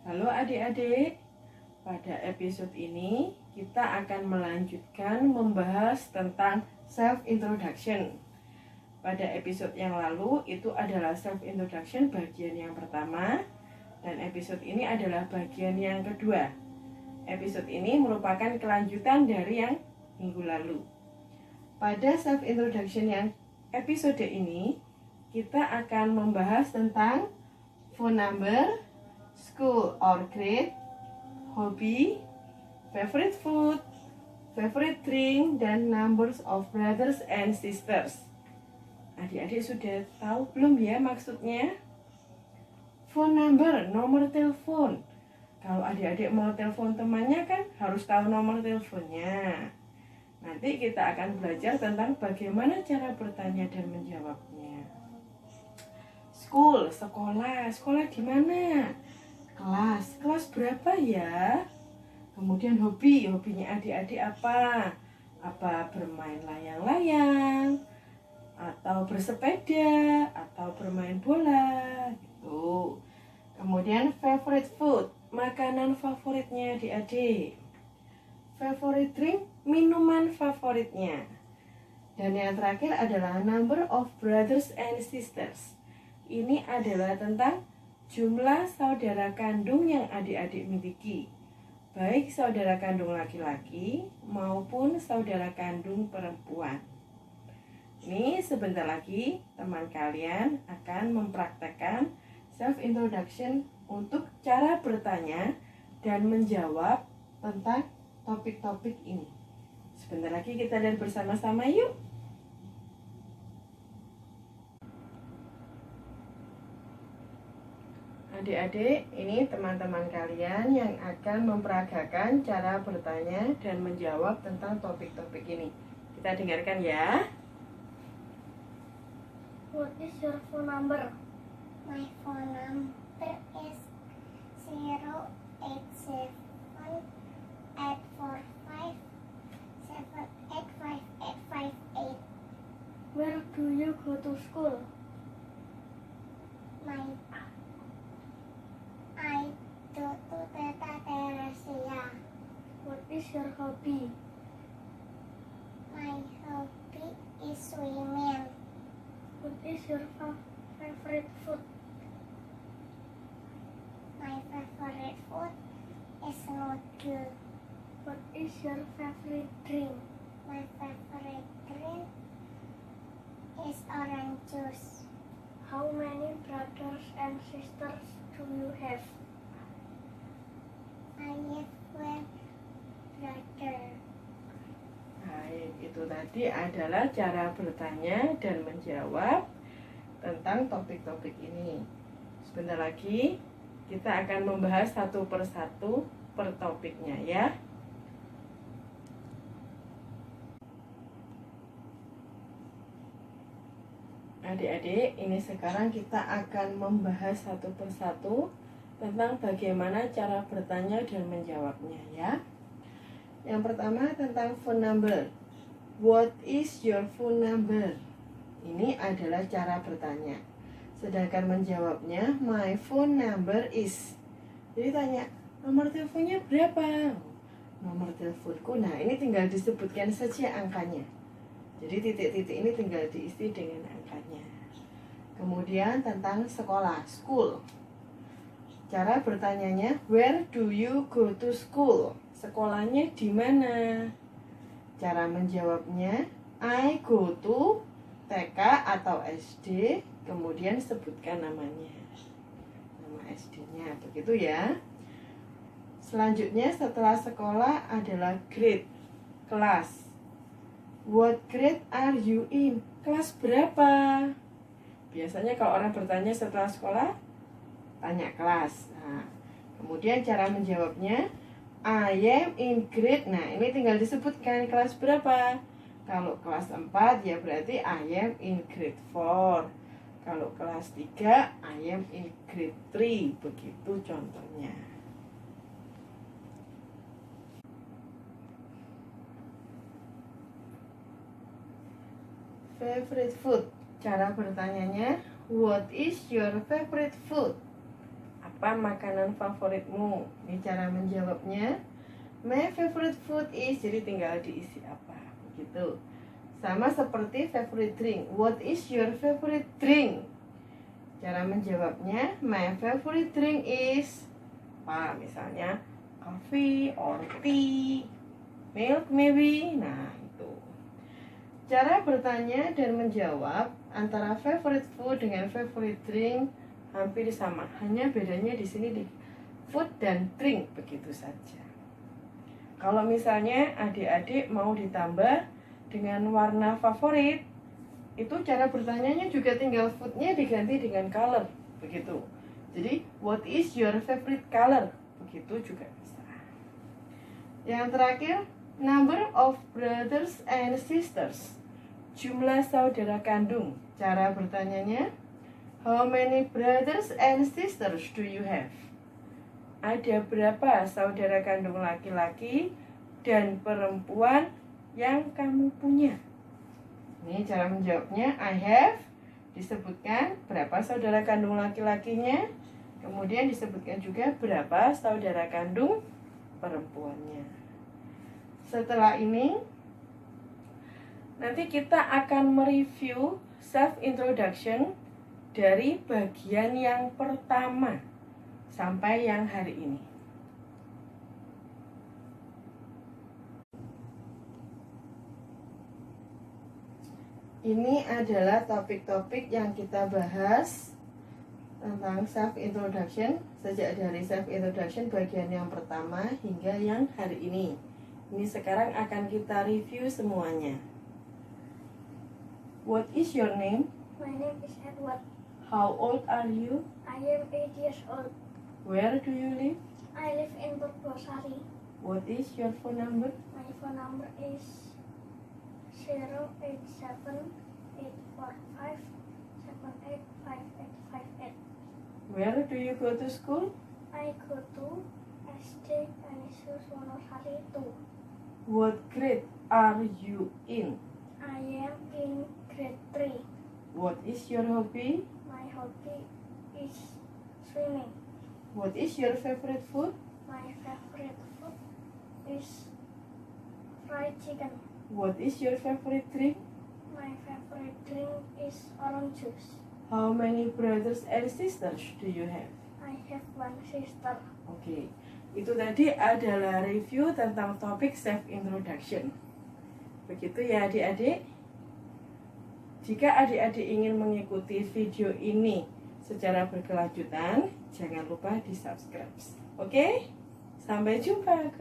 Halo adik-adik, pada episode ini kita akan melanjutkan membahas tentang self-introduction. Pada episode yang lalu itu adalah self-introduction bagian yang pertama, dan episode ini adalah bagian yang kedua. Episode ini merupakan kelanjutan dari yang minggu lalu. Pada self-introduction yang episode ini, kita akan membahas tentang phone number, school or grade, hobi, favorite food, favorite drink, dan numbers of brothers and sisters. Adik-adik sudah tahu belum ya maksudnya? Phone number, nomor telepon. Kalau adik-adik mau telepon temannya kan harus tahu nomor teleponnya. Nanti kita akan belajar tentang bagaimana cara bertanya dan menjawabnya. School, sekolah di mana? Kelas berapa ya? Kemudian hobinya adik-adik apa? Apa bermain layang-layang? Atau bersepeda? Atau bermain bola? Gitu. Kemudian favorite food, makanan favoritnya adik-adik. Favorite drink, minuman favoritnya. Dan yang terakhir adalah number of brothers and sisters. Ini adalah tentang jumlah saudara kandung yang adik-adik miliki, baik saudara kandung laki-laki maupun saudara kandung perempuan. Ini sebentar lagi teman kalian akan mempraktekkan self-introduction untuk cara bertanya dan menjawab tentang topik-topik ini. Sebentar lagi kita lihat bersama-sama yuk. Adik-adik, ini teman-teman kalian yang akan memperagakan cara bertanya dan menjawab tentang topik-topik ini. Kita dengarkan ya. What is your phone number? My phone number is 087-845-785-858. Where do you go to school? I go to Teta Teresia. What is your hobby? My hobby is swimming. What is your favorite food? My favorite food is noodle. What is your favorite drink? My favorite drink is orange juice. How many brothers and sisters do you have? I have one brother. Baik, itu tadi adalah cara bertanya dan menjawab tentang topik-topik ini. Sebentar lagi kita akan membahas satu persatu per topiknya ya. Adik-adik, ini sekarang kita akan membahas satu persatu tentang bagaimana cara bertanya dan menjawabnya ya. Yang pertama tentang phone number. What is your phone number? Ini adalah cara bertanya. Sedangkan menjawabnya, my phone number is. Jadi tanya, nomor teleponnya berapa? Nomor teleponku. Nah, ini tinggal disebutkan saja angkanya. Jadi titik-titik ini tinggal diisi dengan angkanya. Kemudian tentang sekolah, school. Cara bertanyanya, where do you go to school? Sekolahnya di mana? Cara menjawabnya, I go to TK atau SD, kemudian sebutkan namanya. Nama SD-nya, begitu ya. Selanjutnya setelah sekolah adalah grade, kelas. What grade are you in? Kelas berapa? Biasanya kalau orang bertanya setelah sekolah, tanya kelas. Nah, kemudian cara menjawabnya, I am in grade. Nah, ini tinggal disebutkan kelas berapa. Kalau kelas 4 ya berarti I am in grade 4. Kalau kelas 3, I am in grade 3. Begitu contohnya. Favorite food. Cara bertanyanya, what is your favorite food? Apa Apa makanan favoritmu? Ini cara menjawabnya. My favorite food is, jadi tinggal diisi apa, begitu. Sama seperti favorite drink. What is your favorite drink? Cara menjawabnya, my favorite drink is apa? Misalnya coffee or tea, milk maybe. Nah, itu. Cara bertanya dan menjawab antara favorite food dengan favorite drink hampir sama. Hanya bedanya di sini di food dan drink, begitu saja. Kalau misalnya adik-adik mau ditambah dengan warna favorit, itu cara bertanyanya juga tinggal foodnya diganti dengan color, begitu. Jadi, what is your favorite color? Begitu juga bisa. Yang terakhir, number of brothers and sisters. Jumlah saudara kandung. Cara bertanyanya, how many brothers and sisters do you have? Ada berapa saudara kandung laki-laki dan perempuan yang kamu punya? Ini cara menjawabnya. I have, disebutkan berapa saudara kandung laki-lakinya, kemudian disebutkan juga berapa saudara kandung perempuannya. Setelah ini, nanti kita akan mereview self introduction dari bagian yang pertama sampai yang hari ini. Ini adalah topik-topik yang kita bahas tentang self introduction sejak dari self introduction bagian yang pertama hingga yang hari ini. Ini sekarang akan kita review semuanya. What is your name? My name is Edward. How old are you? I am 8 years old. Where do you live? I live in Purwosari. What is your phone number? My phone number is 087-845-785858. Where do you go to school? I go to SD Canisius Wonosari 2. What grade are you in? I am in grade 3. What is your hobby? My hobby is swimming. What is your favorite food? My favorite food is fried chicken. What is your favorite drink? My favorite drink is orange juice. How many brothers and sisters do you have? I have one sister. Oke, itu tadi adalah review tentang topik self introduction. Begitu ya adik-adik. Jika adik-adik ingin mengikuti video ini secara berkelanjutan, jangan lupa di subscribe. Oke? Sampai jumpa.